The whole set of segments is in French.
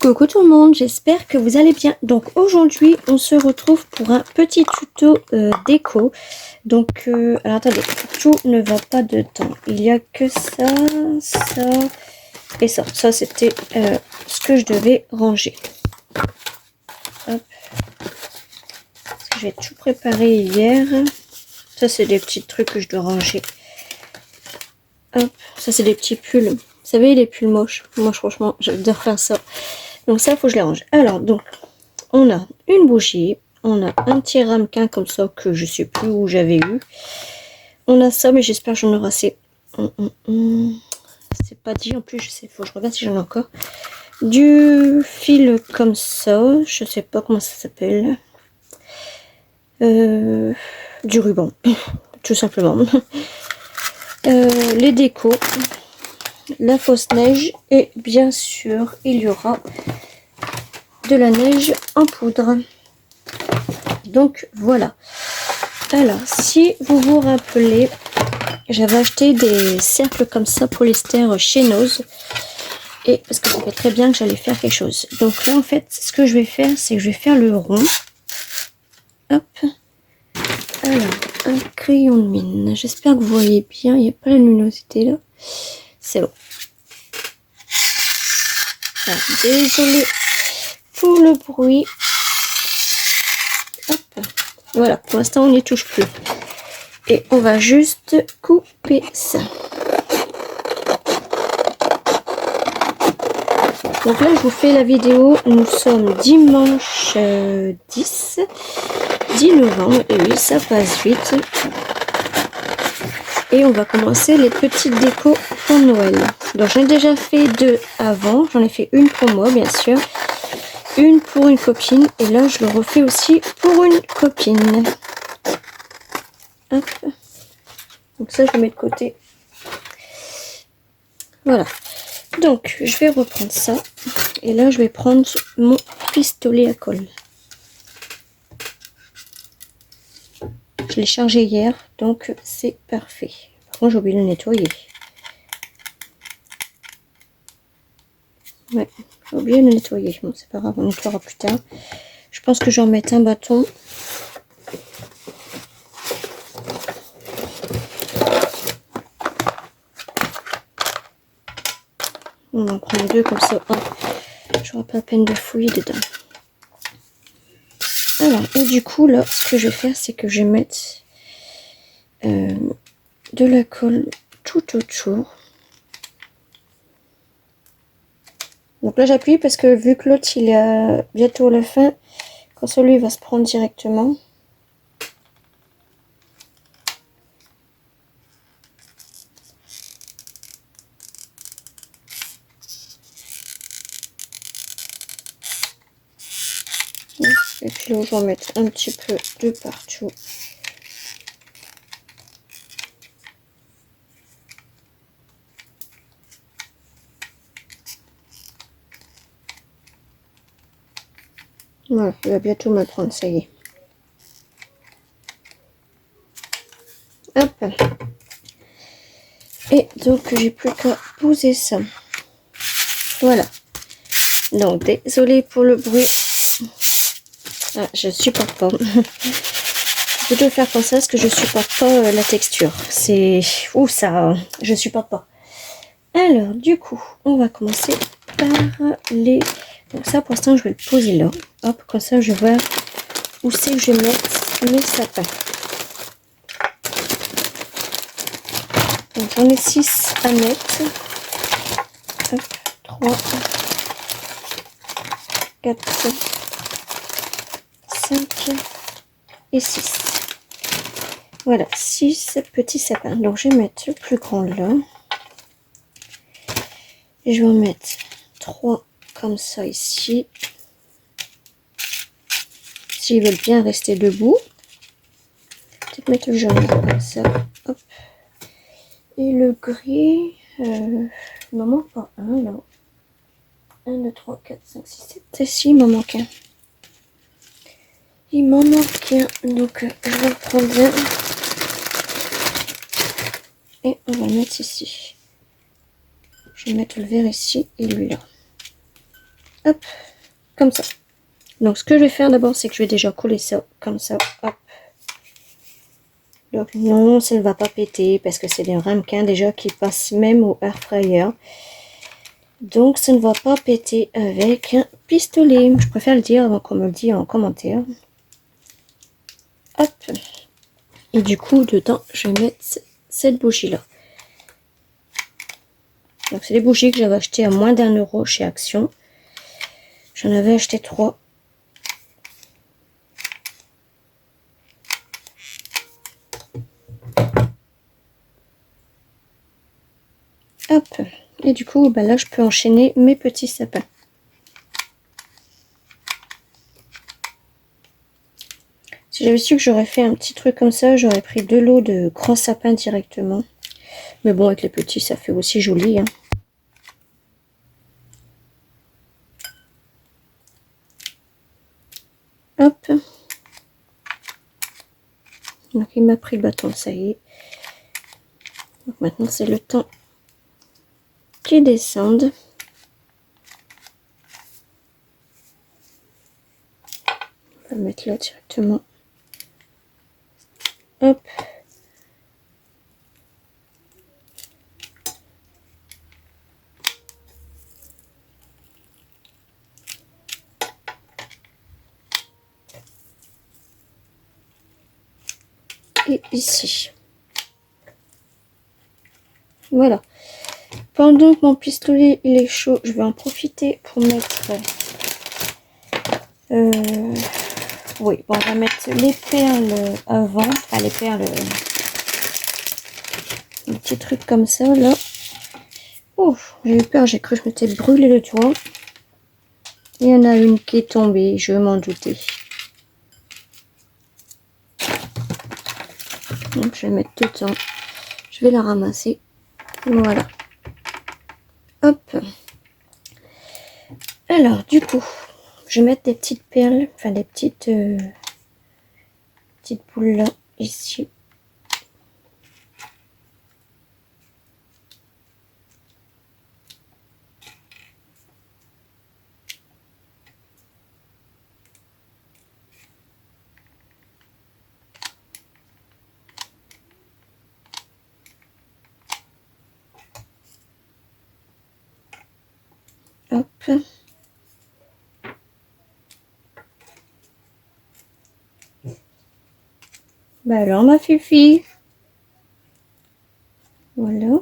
Coucou tout le monde, j'espère que vous allez bien. Donc aujourd'hui on se retrouve pour un petit tuto déco. Donc alors attendez, tout ne va pas dedans. Il n'y a que ça, ça et ça. Ça c'était ce que je devais ranger. Hop. Parce que j'ai tout préparé hier. Ça c'est des petits trucs que je dois ranger. Hop. Ça c'est des petits pulls. Vous savez les pulls moches. Moi franchement j'adore faire ça. Donc ça, il faut que je les range. Alors, donc, on a une bougie. On a un petit ramequin comme ça que je sais plus où j'avais eu. On a ça, mais j'espère que j'en aurai assez. C'est pas dit en plus, je sais, faut que je regarde si j'en ai encore. Du fil comme ça. Je sais pas comment ça s'appelle. Du ruban, tout simplement. Les décos. La fausse neige. Et bien sûr, il y aura de la neige en poudre. Donc voilà. Alors si vous vous rappelez, j'avais acheté des cercles comme ça polyester chez Nose, et parce que ça fait très bien que j'allais faire quelque chose. Donc là en fait ce que je vais faire, c'est que je vais faire le rond. Hop. Alors un crayon de mine, j'espère que vous voyez bien, il n'y a pas la luminosité là, c'est bon. Alors, désolé pour le bruit. Hop. Voilà, pour l'instant on n'y touche plus. Et on va juste couper ça. Donc là je vous fais la vidéo. Nous sommes dimanche 10 novembre. Et oui, ça passe vite. Et on va commencer les petites décos pour Noël. Donc j'en ai déjà fait deux avant. J'en ai fait une pour moi bien sûr. Une pour une copine. Et là je le refais aussi pour une copine. Hop. Donc ça je le mets de côté. Voilà. Donc je vais reprendre ça. Et là je vais prendre mon pistolet à colle. Je l'ai chargé hier. Donc c'est parfait. Par contre j'ai oublié de le nettoyer. Ouais, j'ai oublié de le nettoyer. Bon c'est pas grave, on nettoiera plus tard. Je pense que je vais en mettre un bâton. On va en prendre deux comme ça. J'aurai pas la peine de fouiller dedans. Alors, et du coup, là, ce que je vais faire, c'est que je vais mettre de la colle tout autour. Donc là, j'appuie parce que vu que l'autre, il est bientôt à la fin, quand celui va se prendre directement. Et puis là, je vais en mettre un petit peu de partout. Voilà, il va bientôt me prendre, ça y est. Hop. Et donc, j'ai plus qu'à poser ça. Voilà. Donc, désolé pour le bruit. Ah, je supporte pas. Je peux faire comme ça parce que je supporte pas la texture. C'est... Ouh, ça... Je supporte pas. Alors, du coup, on va commencer par les... Donc ça, pour l'instant, je vais le poser là. Hop, comme ça, je vois où c'est que je vais mettre mes sapins. Donc, j'en ai 6 à mettre. Hop, 3, 4, 5 et 6. Voilà, 6 petits sapins. Donc, je vais mettre le plus grand là. Et je vais en mettre 3 comme ça ici. S'ils veulent bien rester debout. Peut-être mettre le jaune comme ça. Hop. Et le gris, il m'en manque pas un là. 1, 2, 3, 4, 5, 6, 7. Et si, il m'en manque un. Il m'en manque un. Donc, je vais en prendre un. Et on va le mettre ici. Je vais mettre le vert ici et lui là. Hop, comme ça. Donc ce que je vais faire d'abord, c'est que je vais déjà coller ça comme ça. Hop. Donc non, ça ne va pas péter parce que c'est des ramequins déjà qui passent même au air fryer. Donc ça ne va pas péter avec un pistolet. Je préfère le dire avant qu'on me le dise en commentaire. Hop. Et du coup, dedans, je vais mettre cette bougie-là. Donc c'est des bougies que j'avais achetées à moins d'1 € chez Action. J'en avais acheté 3. Hop. Et du coup, bah là, je peux enchaîner mes petits sapins. Si j'avais su que j'aurais fait un petit truc comme ça, j'aurais pris 2 lots de grands sapins directement. Mais bon, avec les petits, ça fait aussi joli. Hein. Hop. Donc, il m'a pris le bâton, ça y est. Donc, maintenant, c'est le temps qu'ils descendent. On va le mettre là directement. Hop. Et ici. Voilà. Pendant que mon pistolet il est chaud, je vais en profiter pour mettre... oui, bon, on va mettre les perles avant. Enfin, les perles... un petit truc comme ça, là. Oh, j'ai eu peur, j'ai cru que je m'étais brûlé le doigt. Il y en a une qui est tombée, je m'en doutais. Donc, je vais mettre dedans. Je vais la ramasser. Voilà. Hop. Alors, du coup, je vais mettre des petites perles, enfin des petites boules là, ici. Hop. Bah alors ma fifi. Voilà.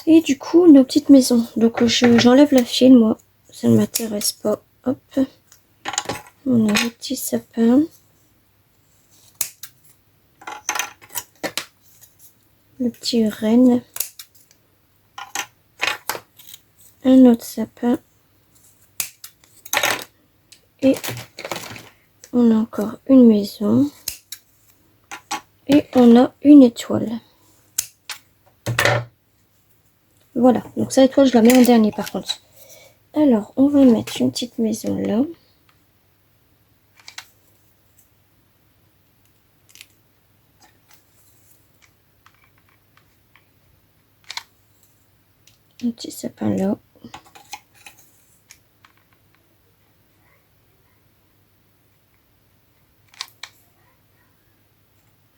Et du coup, nos petites maisons. Donc j'enlève la file, moi. Ça ne m'intéresse pas. Hop. On a les petits sapins. Le petit renne. Un autre sapin. Et on a encore une maison. Et on a une étoile. Voilà. Donc cette étoile, je la mets en dernier par contre. Alors, on va mettre une petite maison là. Un petit sapin là.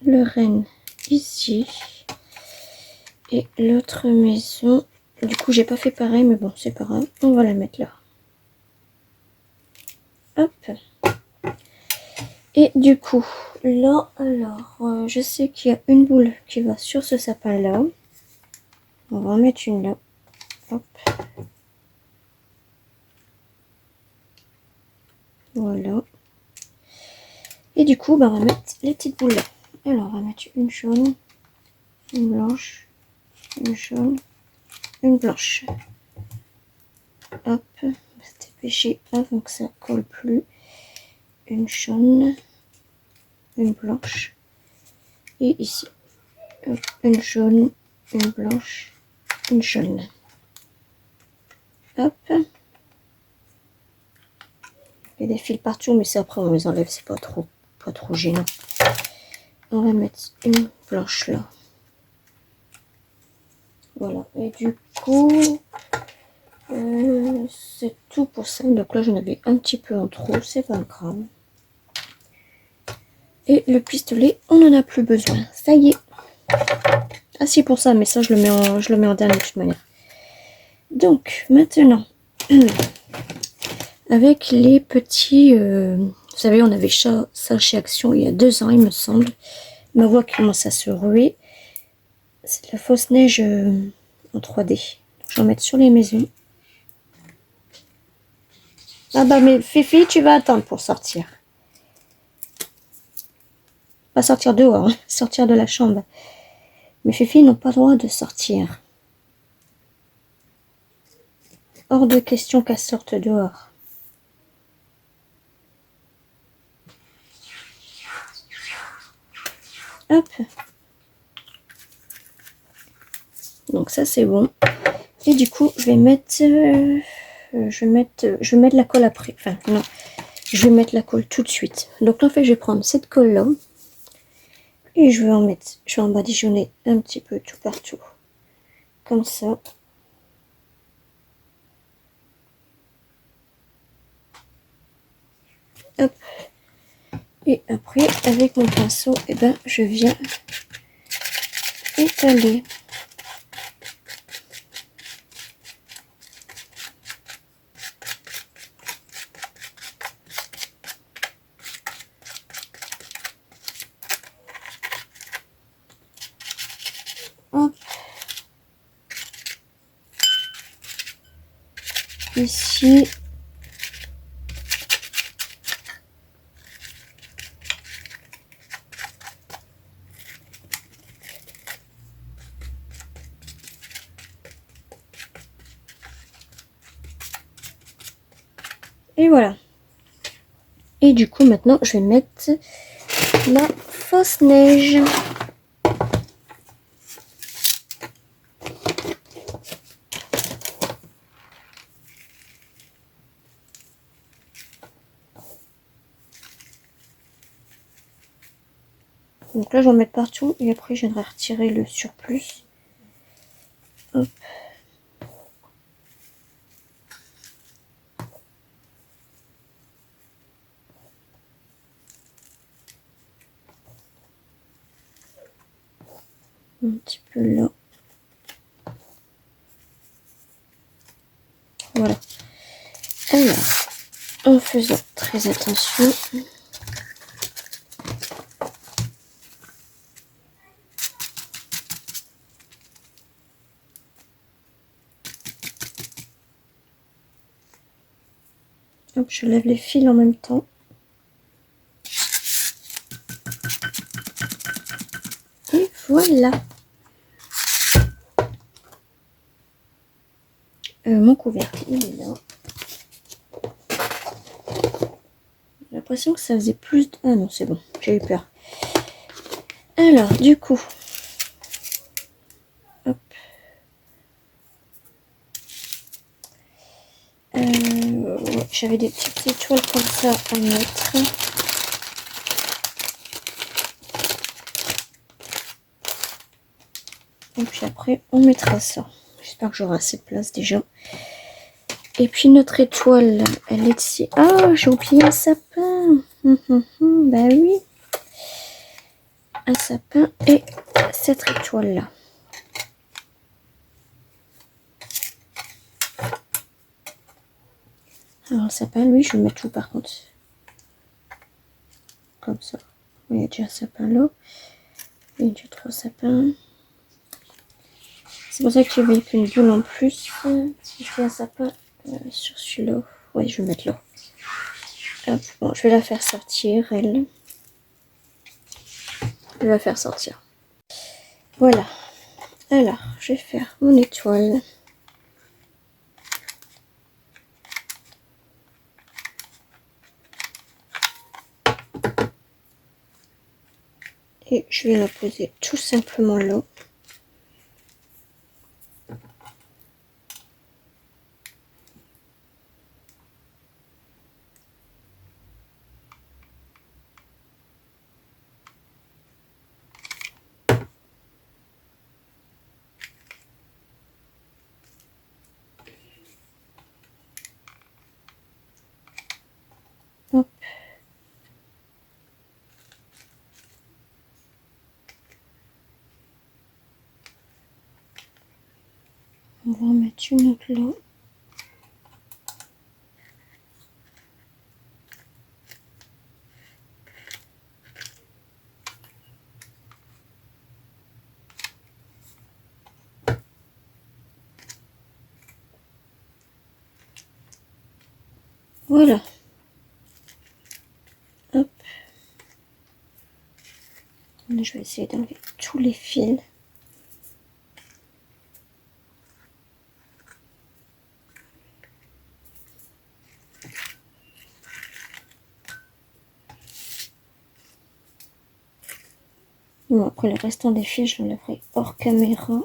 Le renne ici. Et l'autre maison, du coup j'ai pas fait pareil, mais bon c'est pas grave, on va la mettre là. Hop. Et du coup, là, alors, je sais qu'il y a une boule qui va sur ce sapin là. On va en mettre une là. Hop. Voilà. Et du coup, bah, on va mettre les petites boules là. Alors on va mettre une jaune, une blanche, une jaune, une blanche. Hop, on va se dépêcher avant que ça colle plus. Une jaune, une blanche et ici une jaune, une blanche, une jaune. Hop. Il y a des fils partout, mais c'est après on les enlève, c'est pas trop gênant. On va mettre une blanche là. Voilà. Et du coup, C'est tout pour ça. Donc là, j'en avais un petit peu en trop, c'est pas grave. Et le pistolet, on n'en a plus besoin. Ça y est. Ah si, pour ça, mais ça, je le mets en dernier de toute manière. Donc, maintenant, avec les petits... vous savez, on avait ça chez Action il y a 2 ans, il me semble. Ma voix commence à se ruer. C'est de la fausse neige en 3D. Je vais en mettre sur les maisons. Ah bah mais Fifi, tu vas attendre pour sortir. Pas sortir dehors, hein, sortir de la chambre. Mais Fifi n'ont pas le droit de sortir. Hors de question qu'elle sorte dehors. Hop. Donc ça c'est bon. Et du coup je vais mettre, je vais mettre la colle après. Enfin non, je vais mettre la colle tout de suite. Donc en fait je vais prendre cette colle là et je vais en mettre, je vais en badigeonner un petit peu tout partout, comme ça. Hop. Et après avec mon pinceau, et ben je viens étaler. Hop. Ici. Et voilà. Et du coup, maintenant, je vais mettre la fausse neige. Donc là, je vais en mettre partout et après, je viendrai retirer le surplus. Hop. Un petit peu là. Voilà. Alors, en faisant très attention. Hop, je lève les fils en même temps. Et voilà. Mon couvercle, il est là. J'ai l'impression que ça faisait plus de... Ah non, c'est bon, j'ai eu peur. Alors, du coup... Hop. Ouais, j'avais des petites étoiles comme ça à mettre. Et puis après, on mettra ça. J'espère que j'aurai assez de place déjà. Et puis notre étoile, elle est ici. Ah, j'ai oublié un sapin. Bah oui. Un sapin et cette étoile-là. Alors le sapin, lui, je vais mettre tout par contre. Comme ça. Il y a déjà un sapin là. Il y a déjà 3 sapins. C'est pour ça que je vais qu'une boule en plus. Si je fais un sapin sur celui-là. Ouais, je vais mettre là. Hop, bon, je vais la faire sortir, elle. Je vais la faire sortir. Voilà. Alors, je vais faire mon étoile. Et je vais la poser tout simplement là. On va en mettre une autre là. Voilà. Hop. Là, je vais essayer d'enlever tous les fils. Bon, après le restant des fils, je l'enlèverai hors caméra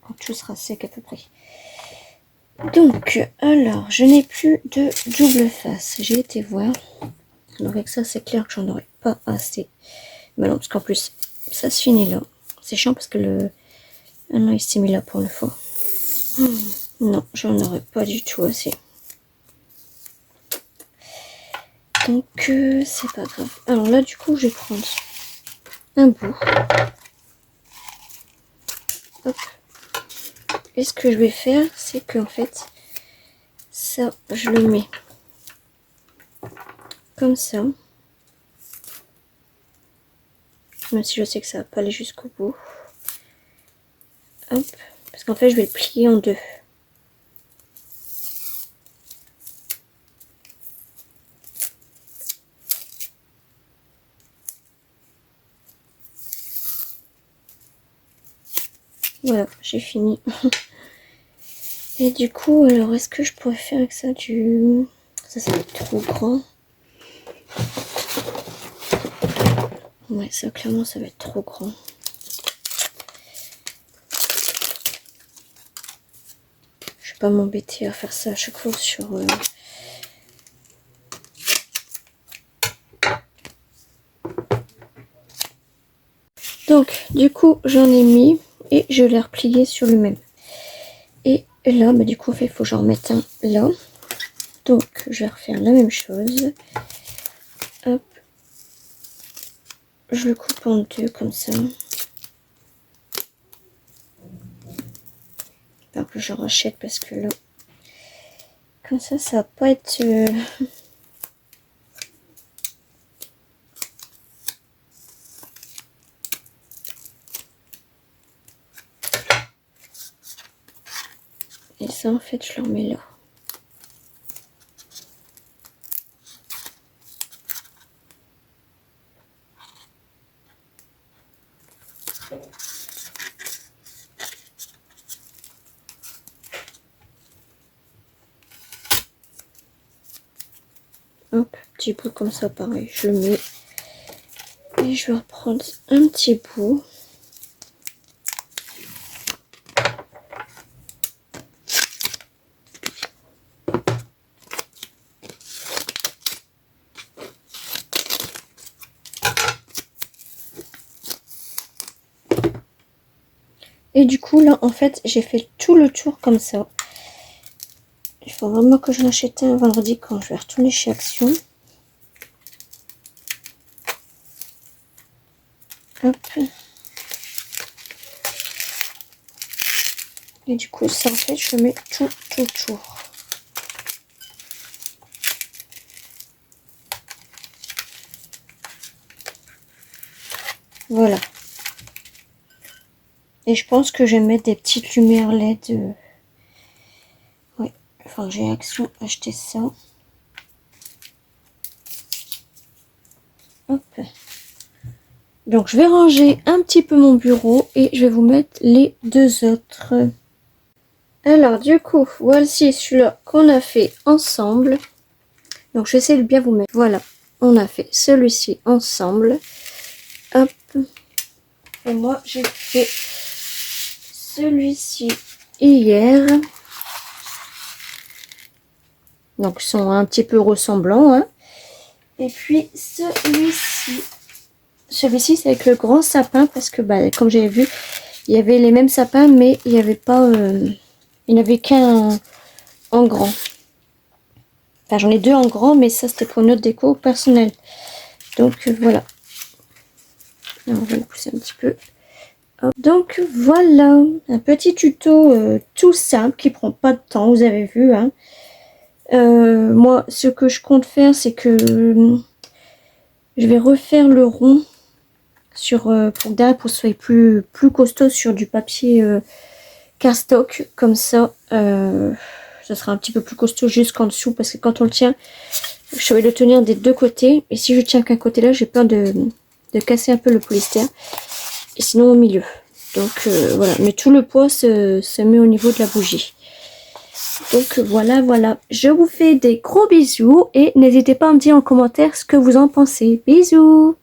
quand tout sera sec à peu près. Donc, alors, je n'ai plus de double face. J'ai été voir. Alors avec ça, c'est clair que j'en aurais pas assez. Mais non, parce qu'en plus, ça se finit là. C'est chiant parce que le... Ah non, il s'est mis là pour une fois. Non, j'en aurais pas du tout assez. Donc, c'est pas grave. Alors là, du coup, je vais prendre un bout. Hop. Et ce que je vais faire, c'est que en fait, ça, je le mets comme ça. Même si je sais que ça va pas aller jusqu'au bout. Hop. Parce qu'en fait, je vais le plier en deux. Voilà, j'ai fini. Et du coup, alors, est-ce que je pourrais faire avec ça du... Ça va être trop grand. Ouais, ça, clairement, ça va être trop grand. Je vais pas m'embêter à faire ça à chaque fois sur... Donc, du coup, j'en ai mis et je l'ai replié sur le même. Et là, bah, du coup, il faut que j'en remette un là. Donc, je vais refaire la même chose. Hop. Je le coupe en deux comme ça. Alors que je rachète parce que là, comme ça va pas être... Et ça, en fait, je le remets là. Hop, petit bout comme ça, pareil, je le mets. Et je vais reprendre un petit bout. Et du coup, là, en fait, j'ai fait tout le tour comme ça. Il faut vraiment que je l'achète un vendredi quand je vais retourner chez Action. Hop. Et du coup, ça, en fait, je mets tout autour. Voilà. Et je pense que je vais mettre des petites lumières LED. Ouais, enfin, j'ai Action acheté ça. Hop. Donc, je vais ranger un petit peu mon bureau et je vais vous mettre les deux autres. Alors, du coup, voici celui-là qu'on a fait ensemble. Donc, je vais essayer de bien vous mettre. Voilà, on a fait celui-ci ensemble. Hop. Et moi, j'ai fait celui-ci hier. Donc, ils sont un petit peu ressemblants. Hein. Et puis, celui-ci. Celui-ci, c'est avec le grand sapin parce que, bah, comme j'avais vu, il y avait les mêmes sapins, mais il n'y avait pas... il n'y avait qu'un en grand. Enfin, j'en ai deux en grand, mais ça, c'était pour notre déco personnelle. Donc, voilà. Alors, on va le pousser un petit peu. Hop. Donc voilà, un petit tuto tout simple qui prend pas de temps, vous avez vu. Hein. Moi, ce que je compte faire, c'est que je vais refaire le rond sur pour derrière pour que ce soit plus costaud sur du papier cardstock. Comme ça, ça sera un petit peu plus costaud jusqu'en dessous parce que quand on le tient, je vais le tenir des deux côtés. Et si je tiens qu'un côté là, j'ai peur de casser un peu le polyester. Et sinon au milieu. Donc voilà, mais tout le poids se met au niveau de la bougie. Donc voilà. Je vous fais des gros bisous et n'hésitez pas à me dire en commentaire ce que vous en pensez. Bisous!